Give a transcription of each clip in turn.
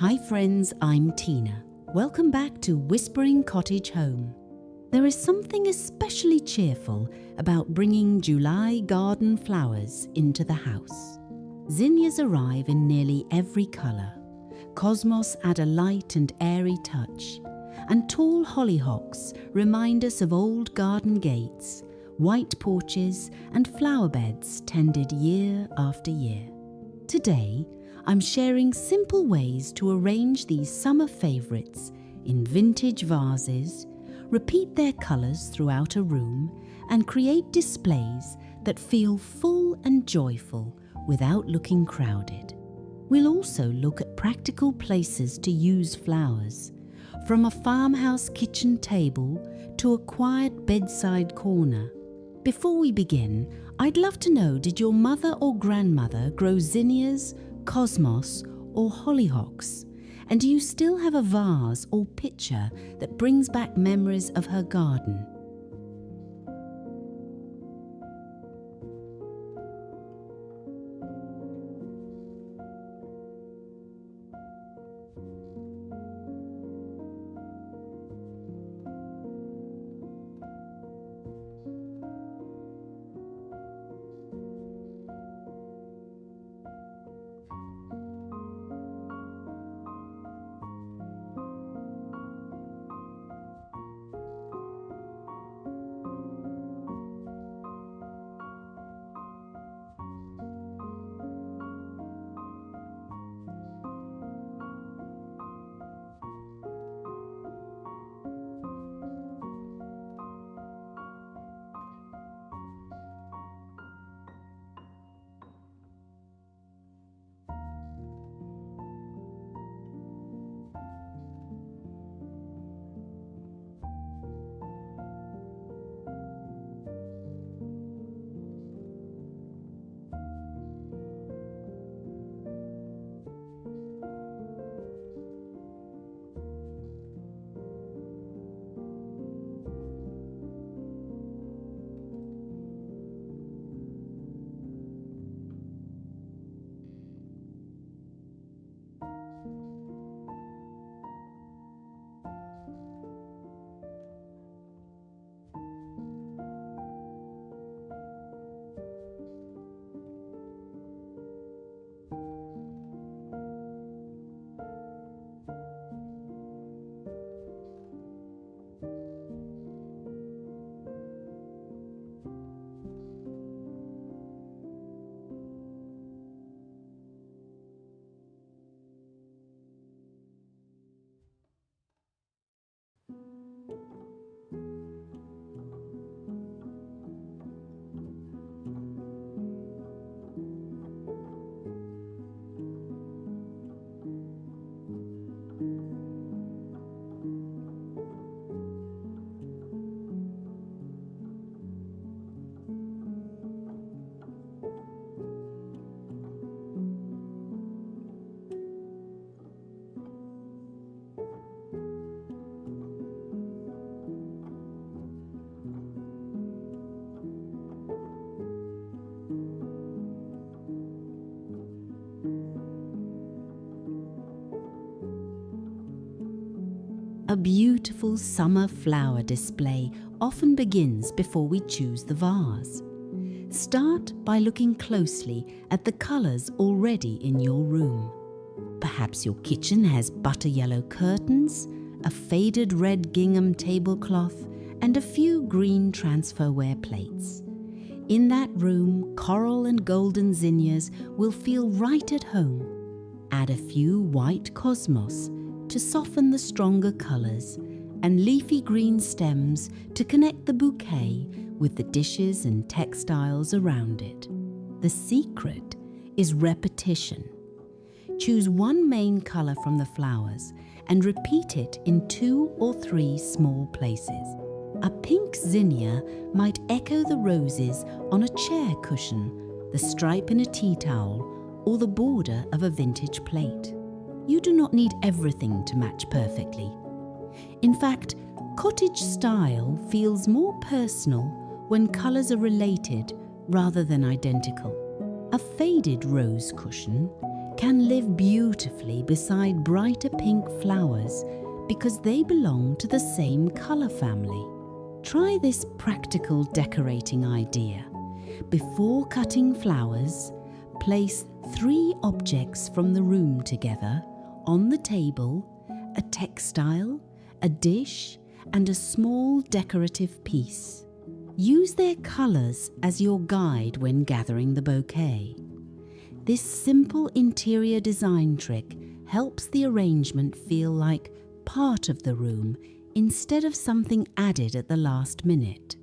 Hi friends, I'm Tina. Welcome back to Whispering Cottage Home. There is something especially cheerful about bringing July garden flowers into the house. Zinnias arrive in nearly every colour. Cosmos add a light and airy touch. And tall hollyhocks remind us of old garden gates, white porches and flower beds tended year after year. Today, I'm sharing simple ways to arrange these summer favourites in vintage vases, repeat their colours throughout a room, and create displays that feel full and joyful without looking crowded. We'll also look at practical places to use flowers, from a farmhouse kitchen table to a quiet bedside corner. Before we begin, I'd love to know, did your mother or grandmother grow zinnias, cosmos or hollyhocks? And do you still have a vase or pitcher that brings back memories of her garden? A beautiful summer flower display often begins before we choose the vase. Start by looking closely at the colours already in your room. Perhaps your kitchen has butter yellow curtains, a faded red gingham tablecloth, and a few green transferware plates. In that room, coral and golden zinnias will feel right at home. Add a few white cosmos to soften the stronger colours, and leafy green stems to connect the bouquet with the dishes and textiles around it. The secret is repetition. Choose one main colour from the flowers and repeat it in 2 or 3 small places. A pink zinnia might echo the roses on a chair cushion, the stripe in a tea towel, or the border of a vintage plate. You do not need everything to match perfectly. In fact, cottage style feels more personal when colours are related rather than identical. A faded rose cushion can live beautifully beside brighter pink flowers because they belong to the same colour family. Try this practical decorating idea. Before cutting flowers, place 3 objects from the room together on the table: a textile, a dish, and a small decorative piece. Use their colours as your guide when gathering the bouquet. This simple interior design trick helps the arrangement feel like part of the room instead of something added at the last minute.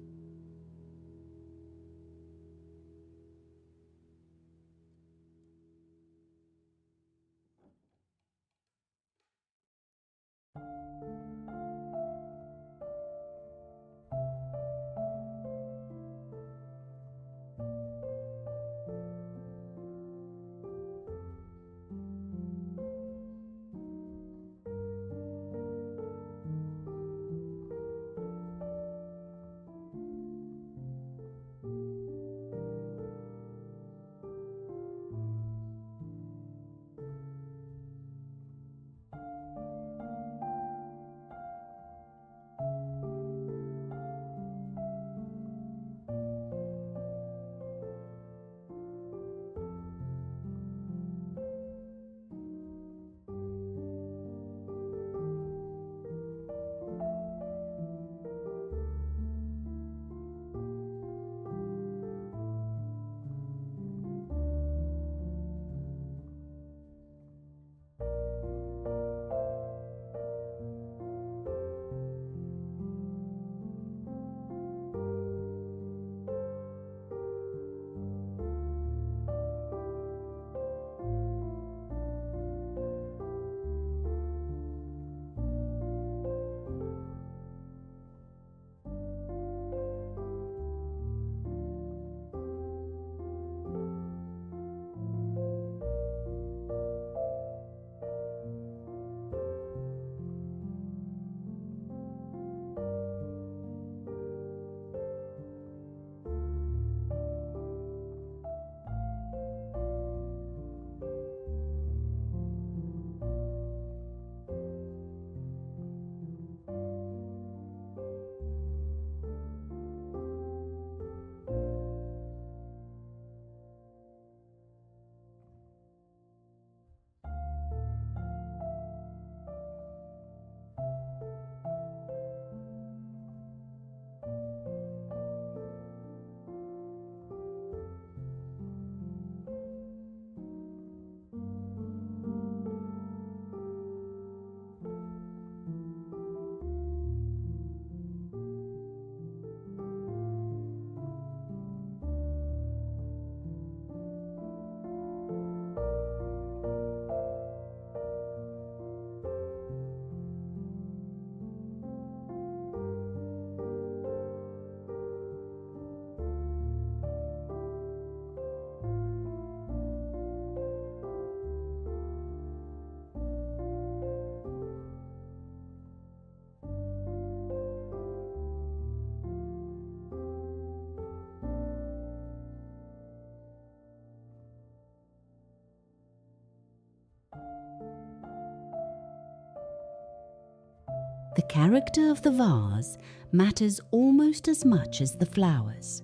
The character of the vase matters almost as much as the flowers.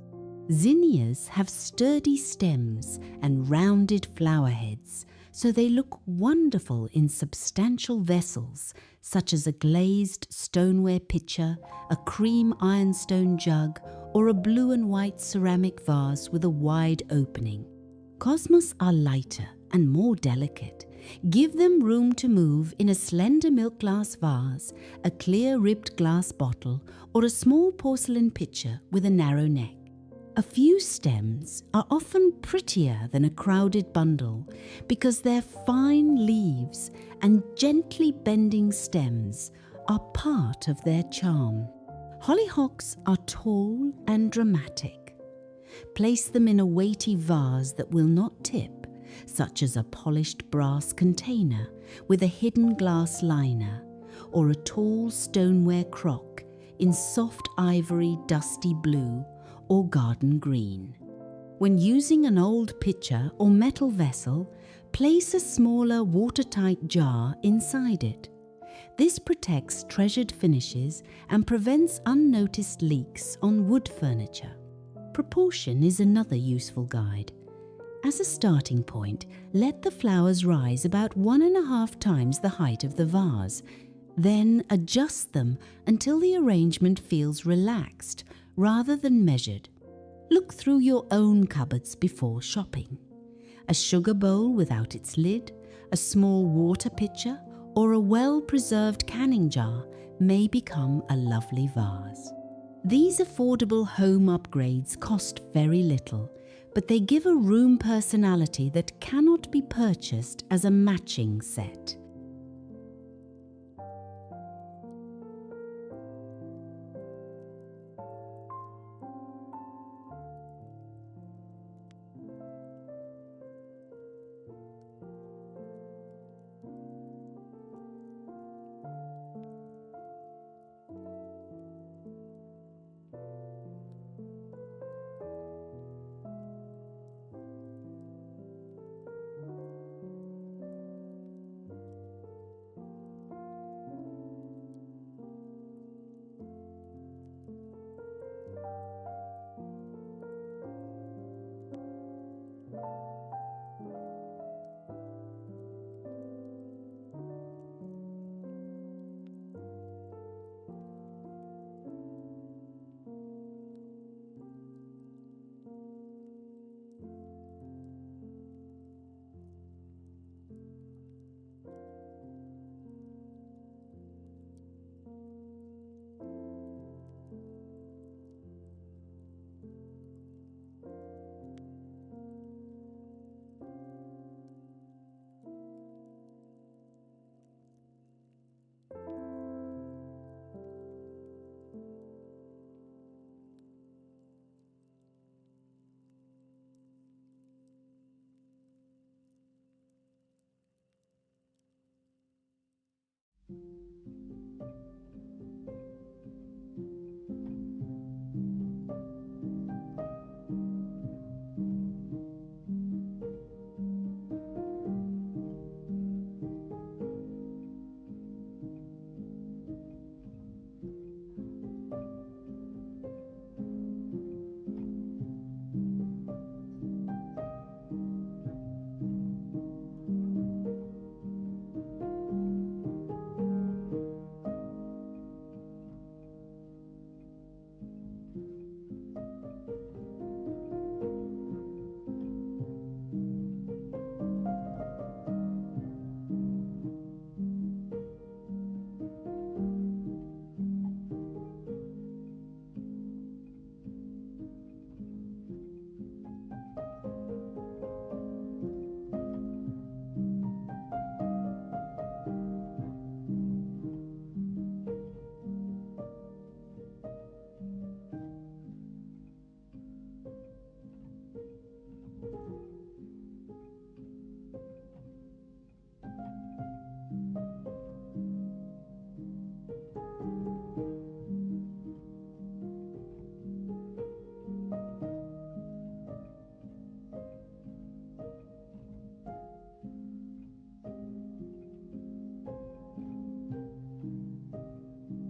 Zinnias have sturdy stems and rounded flower heads, so they look wonderful in substantial vessels such as a glazed stoneware pitcher, a cream ironstone jug, or a blue and white ceramic vase with a wide opening. Cosmos are lighter and more delicate. Give them room to move in a slender milk glass vase, a clear ribbed glass bottle, or a small porcelain pitcher with a narrow neck. A few stems are often prettier than a crowded bundle because their fine leaves and gently bending stems are part of their charm. Hollyhocks are tall and dramatic. Place them in a weighty vase that will not tip, such as a polished brass container with a hidden glass liner, or a tall stoneware crock in soft ivory dusty blue or garden green. When using an old pitcher or metal vessel, Place a smaller watertight jar inside it. This protects treasured finishes and prevents unnoticed leaks on wood furniture. Proportion is another useful guide. As a starting point, let the flowers rise about 1.5 times the height of the vase. Then adjust them until the arrangement feels relaxed rather than measured. Look through your own cupboards before shopping. A sugar bowl without its lid, a small water pitcher, or a well-preserved canning jar may become a lovely vase. These affordable home upgrades cost very little, but they give a room personality that cannot be purchased as a matching set.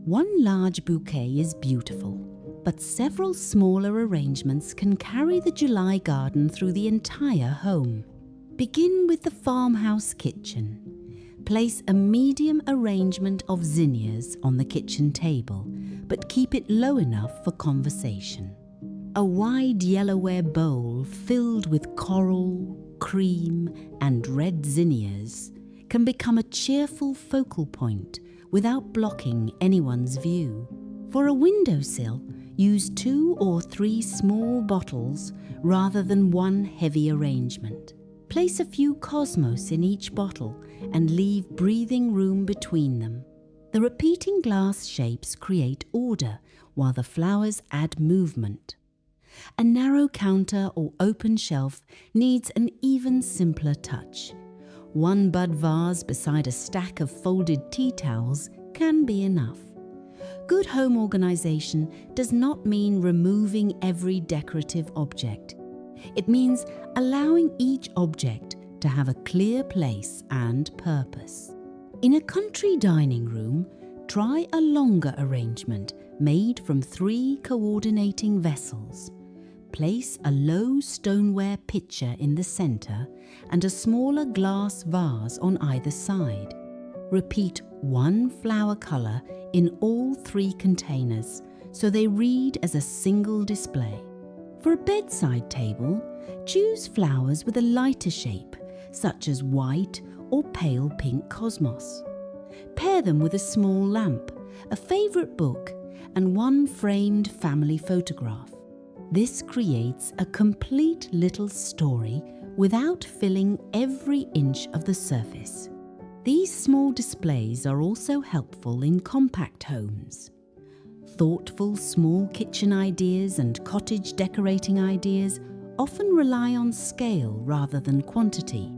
One large bouquet is beautiful, but several smaller arrangements can carry the July garden through the entire home. Begin with the farmhouse kitchen. Place a medium arrangement of zinnias on the kitchen table, but keep it low enough for conversation. A wide yellowware bowl filled with coral, cream, and red zinnias can become a cheerful focal point without blocking anyone's view. For a windowsill, use 2 or 3 small bottles rather than one heavy arrangement. Place a few cosmos in each bottle and leave breathing room between them. The repeating glass shapes create order, while the flowers add movement. A narrow counter or open shelf needs an even simpler touch. One bud vase beside a stack of folded tea towels can be enough. Good home organization does not mean removing every decorative object. It means allowing each object to have a clear place and purpose. In a country dining room, try a longer arrangement made from 3 coordinating vessels. Place a low stoneware pitcher in the center and a smaller glass vase on either side. Repeat 1 flower color in all 3 containers so they read as a single display. For a bedside table, choose flowers with a lighter shape, such as white or pale pink cosmos. Pair them with a small lamp, a favorite book, and 1 framed family photograph. This creates a complete little story without filling every inch of the surface. These small displays are also helpful in compact homes. Thoughtful small kitchen ideas and cottage decorating ideas often rely on scale rather than quantity.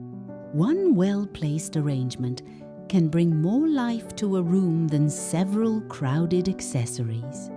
One well-placed arrangement can bring more life to a room than several crowded accessories.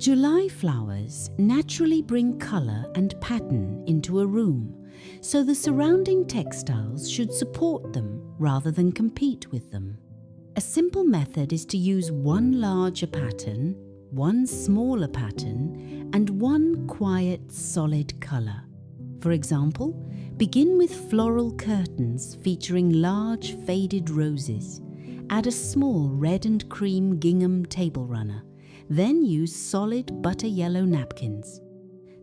July flowers naturally bring colour and pattern into a room, so the surrounding textiles should support them rather than compete with them. A simple method is to use 1 larger pattern, 1 smaller pattern, and 1 quiet, solid colour. For example, begin with floral curtains featuring large faded roses. Add a small red and cream gingham table runner. Then use solid butter yellow napkins.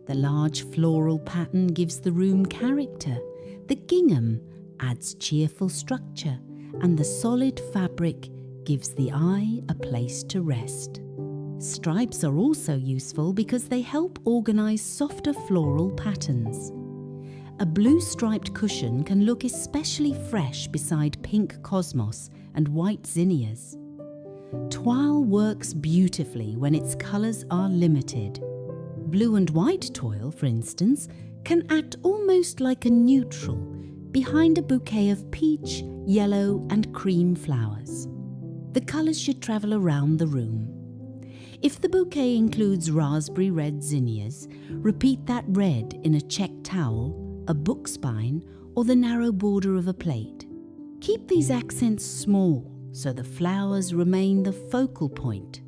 The large floral pattern gives the room character. The gingham adds cheerful structure, and the solid fabric gives the eye a place to rest. Stripes are also useful because they help organize softer floral patterns. A blue striped cushion can look especially fresh beside pink cosmos and white zinnias. Toile works beautifully when its colours are limited. Blue and white toile, for instance, can act almost like a neutral, behind a bouquet of peach, yellow and cream flowers. The colours should travel around the room. If the bouquet includes raspberry red zinnias, repeat that red in a check towel, a book spine, or the narrow border of a plate. Keep these accents small so the flowers remain the focal point.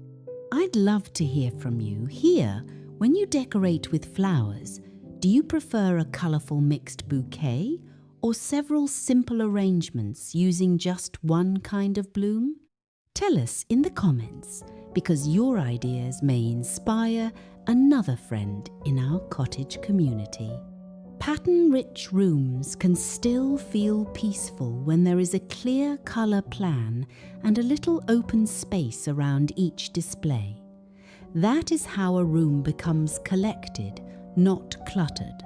I'd love to hear from you. Here, when you decorate with flowers, do you prefer a colourful mixed bouquet or several simple arrangements using just one kind of bloom? Tell us in the comments, because your ideas may inspire another friend in our cottage community. Pattern-rich rooms can still feel peaceful when there is a clear colour plan and a little open space around each display. That is how a room becomes collected, not cluttered.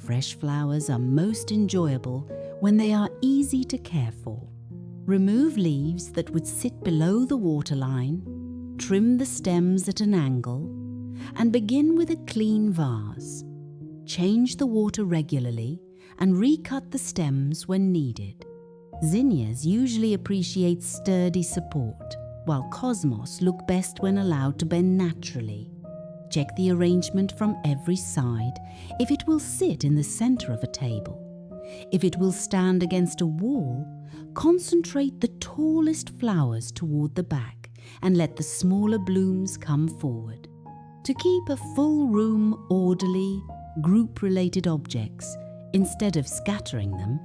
Fresh flowers are most enjoyable when they are easy to care for. Remove leaves that would sit below the waterline, trim the stems at an angle, and begin with a clean vase. Change the water regularly and recut the stems when needed. Zinnias usually appreciate sturdy support, while cosmos look best when allowed to bend naturally. Check the arrangement from every side, if it will sit in the center of a table. If it will stand against a wall, concentrate the tallest flowers toward the back and let the smaller blooms come forward. To keep a full room orderly, group-related objects, instead of scattering them,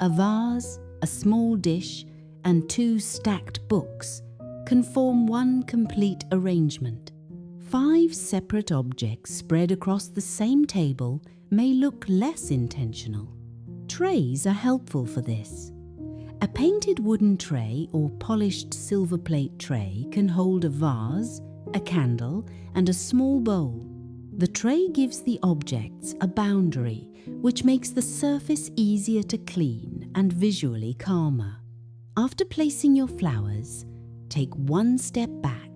a vase, a small dish, and 2 stacked books can form one complete arrangement. 5 separate objects spread across the same table may look less intentional. Trays are helpful for this. A painted wooden tray or polished silver plate tray can hold a vase, a candle, and a small bowl. The tray gives the objects a boundary, which makes the surface easier to clean and visually calmer. After placing your flowers, take one step back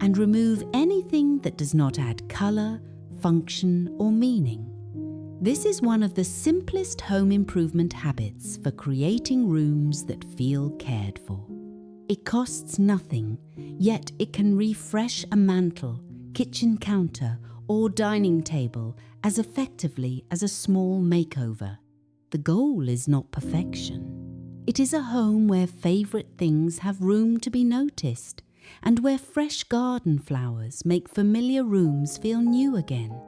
and remove anything that does not add colour, function, or meaning. This is one of the simplest home improvement habits for creating rooms that feel cared for. It costs nothing, yet it can refresh a mantel, kitchen counter, or dining table as effectively as a small makeover. The goal is not perfection. It is a home where favourite things have room to be noticed, and where fresh garden flowers make familiar rooms feel new again.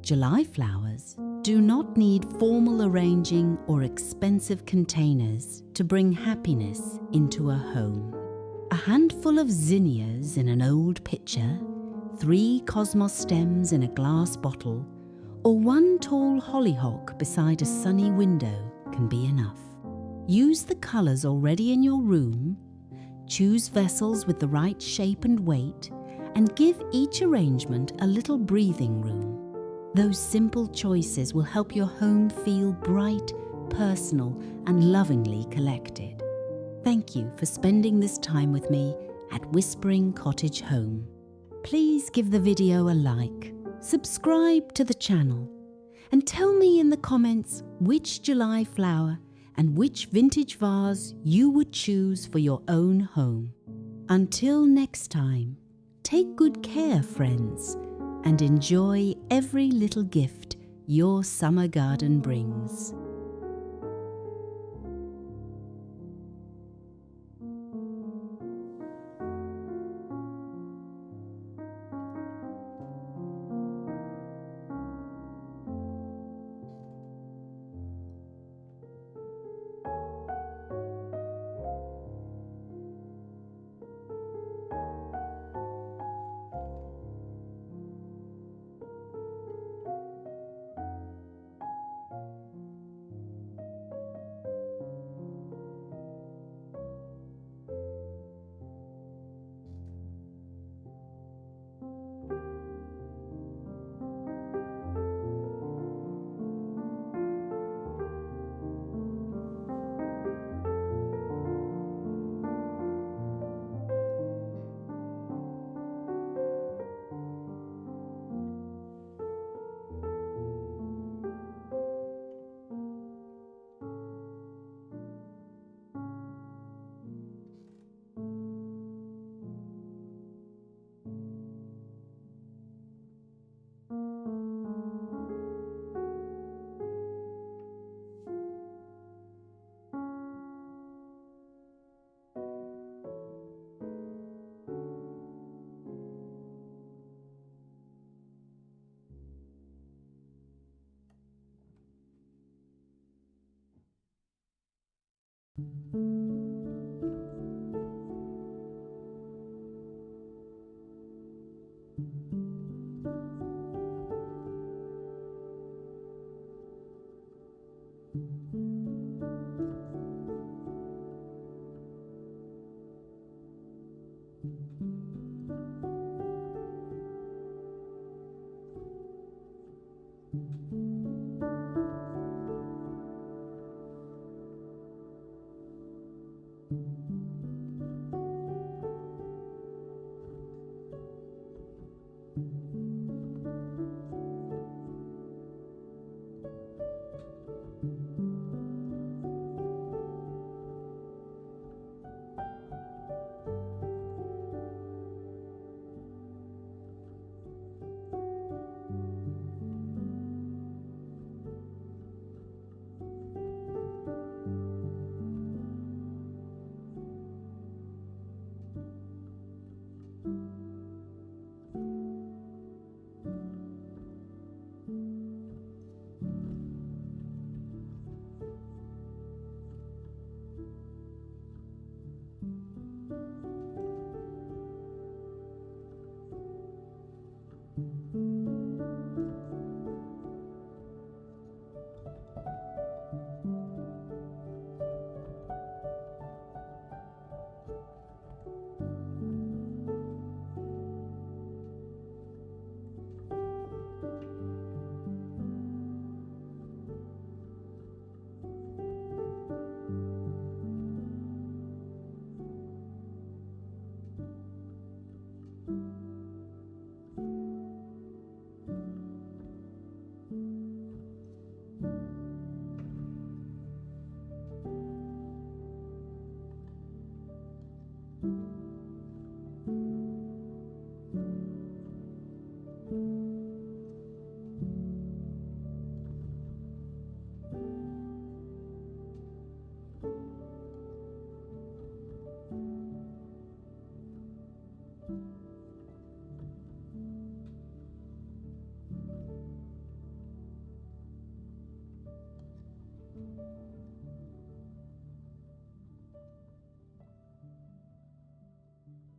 July flowers do not need formal arranging or expensive containers to bring happiness into a home. A handful of zinnias in an old pitcher, 3 cosmos stems in a glass bottle, or 1 tall hollyhock beside a sunny window can be enough. Use the colours already in your room, choose vessels with the right shape and weight, and give each arrangement a little breathing room. Those simple choices will help your home feel bright, personal, and lovingly collected. Thank you for spending this time with me at Whispering Cottage Home. Please give the video a like, subscribe to the channel, and tell me in the comments which July flower and which vintage vase you would choose for your own home. Until next time, take good care, friends, and enjoy every little gift your summer garden brings.